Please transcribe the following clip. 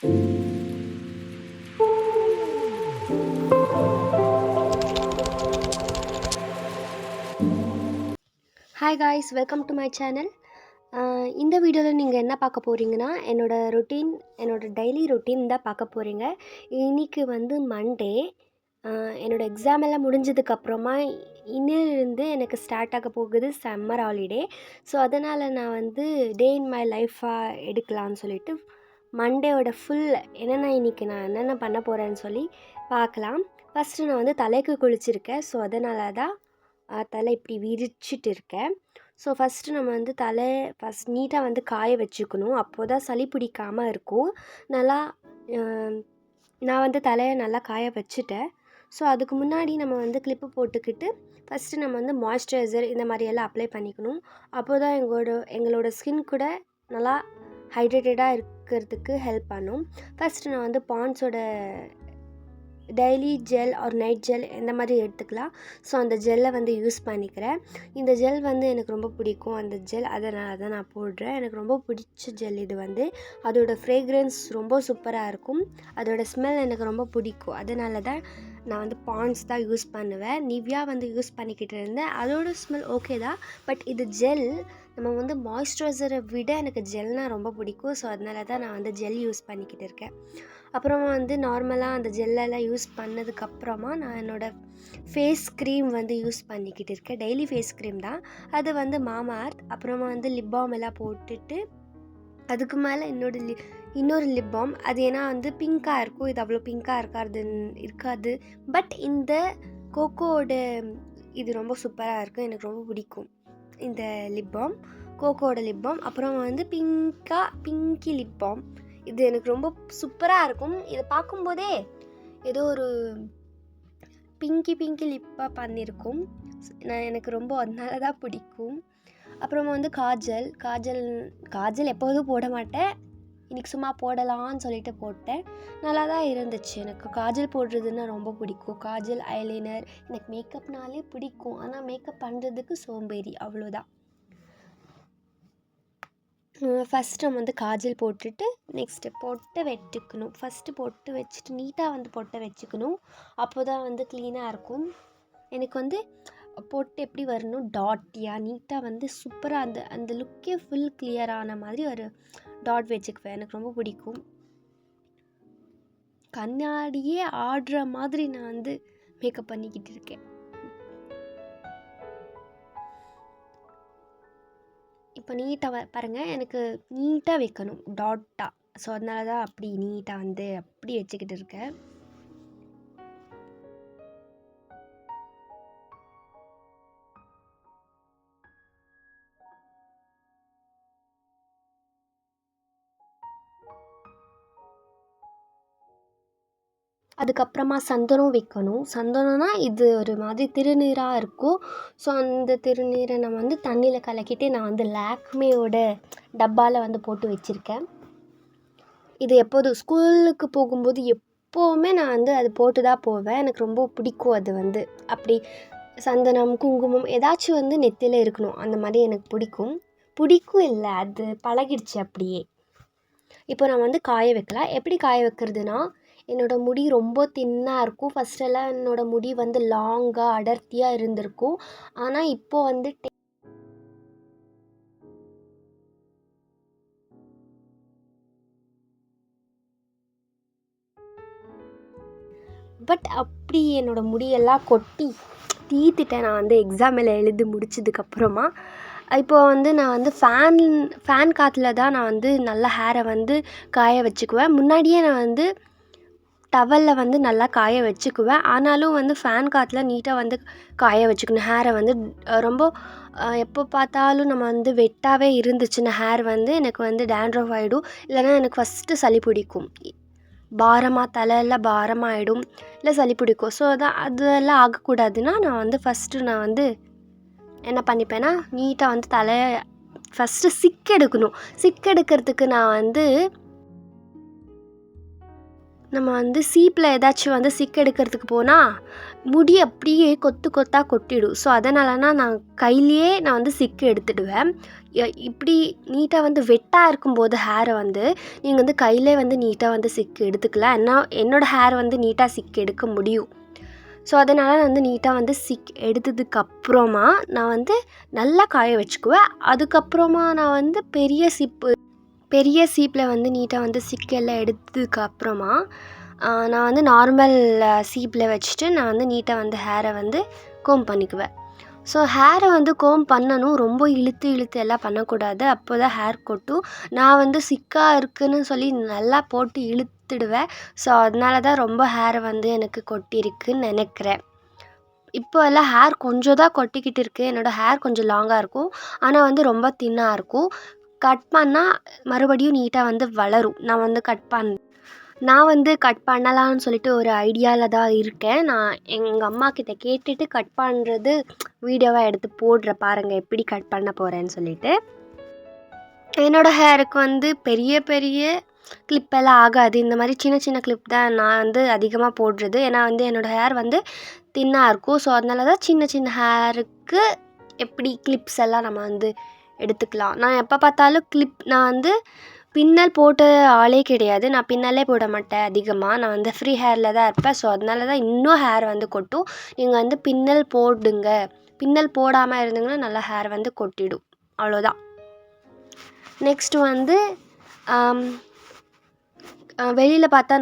Hi guys, welcome to my channel. இந்த வீடியோவில் நீங்கள் என்ன பார்க்க போகிறீங்கன்னா, என்னோட டெய்லி ரொட்டீன் தான் பார்க்க போகிறீங்க. இன்றைக்கி வந்து மண்டே. என்னோடய எக்ஸாம் எல்லாம் முடிஞ்சதுக்கப்புறமா இன்னிலிருந்து எனக்கு ஸ்டார்ட் ஆக போகுது சம்மர் ஹாலிடே. ஸோ அதனால் நான் வந்து டே இன் மை லைஃபாக எடுக்கலான்னு சொல்லிட்டு மண்டேவோட ஃபுல் இன்றைக்கி நான் என்னென்ன பண்ண போகிறேன்னு சொல்லி பார்க்கலாம். ஃபஸ்ட்டு நான் வந்து தலைக்கு குளிச்சிருக்கேன். ஸோ அதனால தான் தலை இப்படி விரிச்சிட்டு இருக்கேன். ஸோ ஃபஸ்ட்டு நம்ம வந்து நீட்டாக வந்து காய வச்சுக்கணும். அப்போ தான் சளி பிடிக்காமல் இருக்கும். நல்லா நான் வந்து தலையை நல்லா காய வச்சுட்டேன். ஸோ அதுக்கு முன்னாடி நம்ம வந்து கிளிப்பு போட்டுக்கிட்டு ஃபஸ்ட்டு நம்ம வந்து மாய்ஸ்சரைசர் இந்த மாதிரியெல்லாம் அப்ளை பண்ணிக்கணும். அப்போ தான் எங்களோட ஸ்கின் கூட நல்லா ஹைட்ரேட்டடாக இருக்கிறதுக்கு ஹெல்ப் பண்ணும். ஃபஸ்ட்டு நான் வந்து பாண்ட்ஸோட daily gel or night gel இந்த மாதிரி எடுத்துக்கலாம். ஸோ அந்த ஜெல்லை வந்து யூஸ் பண்ணிக்கிறேன். இந்த ஜெல் வந்து எனக்கு ரொம்ப பிடிக்கும். அந்த ஜெல் அதனால தான் நான் போடுறேன். எனக்கு ரொம்ப பிடிச்ச ஜெல் இது வந்து. அதோடய ஃப்ரேக்ரன்ஸ் ரொம்ப சூப்பராக இருக்கும். அதோடய ஸ்மெல் எனக்கு ரொம்ப பிடிக்கும். அதனால தான் நான் வந்து பாண்ட்ஸ் தான் யூஸ் பண்ணுவேன். நிவ்யா வந்து யூஸ் பண்ணிக்கிட்டு இருந்தேன். அதோட ஸ்மெல் ஓகே தான். பட் இது ஜெல், நம்ம வந்து மாய்ஸ்சரைசரை விட எனக்கு ஜெல்னால் ரொம்ப பிடிக்கும். ஸோ அதனால தான் நான் வந்து ஜெல் யூஸ் பண்ணிக்கிட்டு இருக்கேன். அப்புறமா வந்து நார்மலாக அந்த ஜெல்லெல்லாம் யூஸ் பண்ணதுக்கப்புறமா நான் என்னோடய ஃபேஸ் க்ரீம் வந்து யூஸ் பண்ணிக்கிட்டு இருக்கேன். டெய்லி ஃபேஸ் க்ரீம் தான். அது வந்து மாமா அர்த். அப்புறமா வந்து லிப் பாம் எல்லாம் போட்டுட்டு அதுக்கு மேலே இன்னொரு லிப் பாம். அது ஏன்னா வந்து பிங்க்காக இருக்கும். இது அவ்வளோ பிங்க்காக இருக்காது. பட் இந்த கோகோவோட இது ரொம்ப சூப்பராக இருக்கும். எனக்கு ரொம்ப பிடிக்கும் இந்த லிப் பாம், கோகோவோட லிப் பாம். அப்புறம் வந்து பிங்கி லிப் பாம். இது எனக்கு ரொம்ப சூப்பராக இருக்கும். இதை பார்க்கும்போதே ஏதோ ஒரு பிங்கி லிப்பாக பண்ணியிருக்கும். எனக்கு ரொம்ப அதனால தான் பிடிக்கும். அப்புறமா வந்து காஜல் எப்போதும் போட மாட்டேன். இன்றைக்கி சும்மா போடலான்னு சொல்லிட்டு போட்டேன். நல்லா தான் இருந்துச்சு. எனக்கு காஜல் போடுறதுன்னா ரொம்ப பிடிக்கும். காஜல், ஐலைனர், எனக்கு மேக்கப்னாலே பிடிக்கும். ஆனால் மேக்கப் பண்ணுறதுக்கு சோம்பேறி, அவ்வளோதான். ஃபஸ்ட்டு நம்ம வந்து காஜல் போட்டுட்டு நெக்ஸ்ட்டு பொட்டை வெட்டுக்கணும். ஃபஸ்ட்டு பொட்டு வச்சுட்டு நீட்டாக வந்து பொட்டை வச்சுக்கணும். அப்போ தான் வந்து க்ளீனாக இருக்கும். எனக்கு வந்து பொட்டு எப்படி வரணும், டாட்டியாக நீட்டாக வந்து சூப்பராக அந்த லுக்கே ஃபுல் கிளியரான மாதிரி ஒரு டாட் வச்சுக்குவேன். எனக்கு ரொம்ப பிடிக்கும். கண்ணாடியே ஆடுற மாதிரி நான் வந்து மேக்கப் பண்ணிக்கிட்டு இருக்கேன். இப்போ நீட்டாக பாருங்கள், எனக்கு நீட்டாக வைக்கணும் டாட்டாக. ஸோ அதனால தான் அப்படி நீட்டாக வந்து அப்படி வச்சுக்கிட்டு இருக்கேன். அதுக்கப்புறமா சந்தனம் வைக்கணும். சந்தனம்னா இது ஒரு மாதிரி திருநீராக இருக்கும். ஸோ அந்த திருநீரை நான் வந்து தண்ணியில் கலக்கிட்டு நான் வந்து லாக்மேயோட டப்பாவில் வந்து போட்டு வச்சுருக்கேன். இது எப்போதும் ஸ்கூலுக்கு போகும்போது எப்போவுமே நான் வந்து அது போட்டு தான் போவேன். எனக்கு ரொம்ப பிடிக்கும். அது வந்து அப்படி சந்தனம், குங்குமம் ஏதாச்சும் வந்து நெத்தியில் இருக்கணும். அந்த மாதிரி எனக்கு பிடிக்கும் இல்லை, அது பழகிடுச்சு அப்படியே. இப்போ நான் வந்து காய வைக்கலாம். எப்படி காய வைக்கிறதுனா, என்னோடய முடி ரொம்ப தின்னாக இருக்கும். ஃபஸ்ட்டெல்லாம் என்னோடய முடி வந்து லாங்காக அடர்த்தியாக இருந்திருக்கும். ஆனால் இப்போது வந்து பட் அப்படி என்னோடய முடியெல்லாம் கொட்டி தீத்துட்டேன். நான் வந்து எக்ஸாமில் எழுதி முடிச்சதுக்கப்புறமா இப்போது வந்து நான் வந்து ஃபேன் காற்றுல தான் நான் வந்து நல்லா ஹேரை வந்து காய வச்சுக்குவேன். முன்னாடியே நான் வந்து டவலில் வந்து நல்லா காய வச்சுக்குவேன். ஆனாலும் வந்து ஃபேன் காற்றுல நீட்டாக வந்து காய வச்சுக்கணும். ஹேரை வந்து ரொம்ப எப்போ பார்த்தாலும் நம்ம வந்து வெட்டாகவே இருந்துச்சுன்னா ஹேர் வந்து எனக்கு வந்து டேண்ட்ரஃப் ஆகிடும். இல்லைனா எனக்கு ஃபஸ்ட்டு சளி பிடிக்கும். தலையெல்லாம் பாரமாகிடும், இல்லை சளி பிடிக்கும். ஸோ அதெல்லாம் ஆகக்கூடாதுன்னா நான் வந்து என்ன பண்ணிப்பேன்னா, நீட்டாக வந்து தலையை ஃபஸ்ட்டு சிக் எடுக்கிறதுக்கு நான் வந்து நம்ம வந்து சீப்பில் ஏதாச்சும் வந்து சிக் எடுக்கிறதுக்கு போனால் முடி அப்படியே கொத்தாக கொட்டிடும். ஸோ அதனாலனா நான் கையிலேயே நான் வந்து சிக்கு எடுத்துடுவேன். இப்படி நீட்டாக வந்து வெட்டாக இருக்கும்போது ஹேரை வந்து நீங்கள் வந்து கையிலே வந்து நீட்டாக வந்து சிக்கு எடுத்துக்கலாம். ஏன்னா என்னோடய ஹேர் வந்து நீட்டாக சிக்கு எடுக்க முடியும். ஸோ அதனால் நான் வந்து நீட்டாக வந்து சிக் எடுத்ததுக்கப்புறமா நான் வந்து நல்லா காய வச்சுக்குவேன். அதுக்கப்புறமா நான் வந்து பெரிய சீப்பில் வந்து நீட்டாக வந்து சிக்கெல்லாம் எடுத்ததுக்கப்புறமா நான் வந்து நார்மல் சீப்பில் வச்சுட்டு நான் வந்து நீட்டாக வந்து ஹேரை வந்து கோம் பண்ணிக்குவேன். ஸோ ஹேரை வந்து கோம் பண்ணணும், ரொம்ப இழுத்து எல்லாம் பண்ணக்கூடாது. அப்போ தான் ஹேர் கொட்டும். நான் வந்து சிக்காக இருக்குதுன்னு சொல்லி நல்லா போட்டு இழுத்துடுவேன். ஸோ அதனால தான் ரொம்ப ஹேரை வந்து எனக்கு கொட்டியிருக்குன்னு நினைக்கிறேன். இப்போ எல்லாம் ஹேர் கொஞ்சம் தான் கொட்டிக்கிட்டு இருக்குது. என்னோடய ஹேர் கொஞ்சம் லாங்காக இருக்கும், ஆனால் வந்து ரொம்ப தின்னாக இருக்கும். கட் பண்ணால் மறுபடியும் நீட்டாக வந்து வளரும். நான் வந்து கட் பண்ணலான்னு சொல்லிட்டு ஒரு ஐடியாவில் தான் இருக்கேன். நான் எங்கள் அம்மாக்கிட்ட கேட்டுட்டு கட் பண்ணுறது வீடியோவாக எடுத்து போடுறேன், பாருங்கள் எப்படி கட் பண்ண போகிறேன்னு சொல்லிட்டு. என்னோடய ஹேருக்கு வந்து பெரிய கிளிப்பெல்லாம் ஆகாது. இந்த மாதிரி சின்ன கிளிப் தான் நான் வந்து அதிகமாக போடுறது. ஏன்னா வந்து என்னோடய ஹேர் வந்து தின்னாக இருக்கும். ஸோ அதனால தான் சின்ன ஹேருக்கு எப்படி கிளிப்ஸ் எல்லாம் நம்ம வந்து எடுத்துக்கலாம். நான் எப்போ பார்த்தாலும் நான் வந்து பின்னல் போட்ட ஆளே கிடையாது. நான் பின்னலே போட மாட்டேன் அதிகமாக. நான் வந்து ஃப்ரீ ஹேரில் தான் இருப்பேன். ஸோ அதனால தான் இன்னும் ஹேர் வந்து கொட்டும். நீங்கள் வந்து பின்னல் போடுங்க. பின்னல் போடாமல் இருந்தீங்கன்னா நல்லா ஹேர் வந்து கொட்டிடும். அவ்வளோதான். நெக்ஸ்ட்டு வந்து வெளியில் பார்த்தா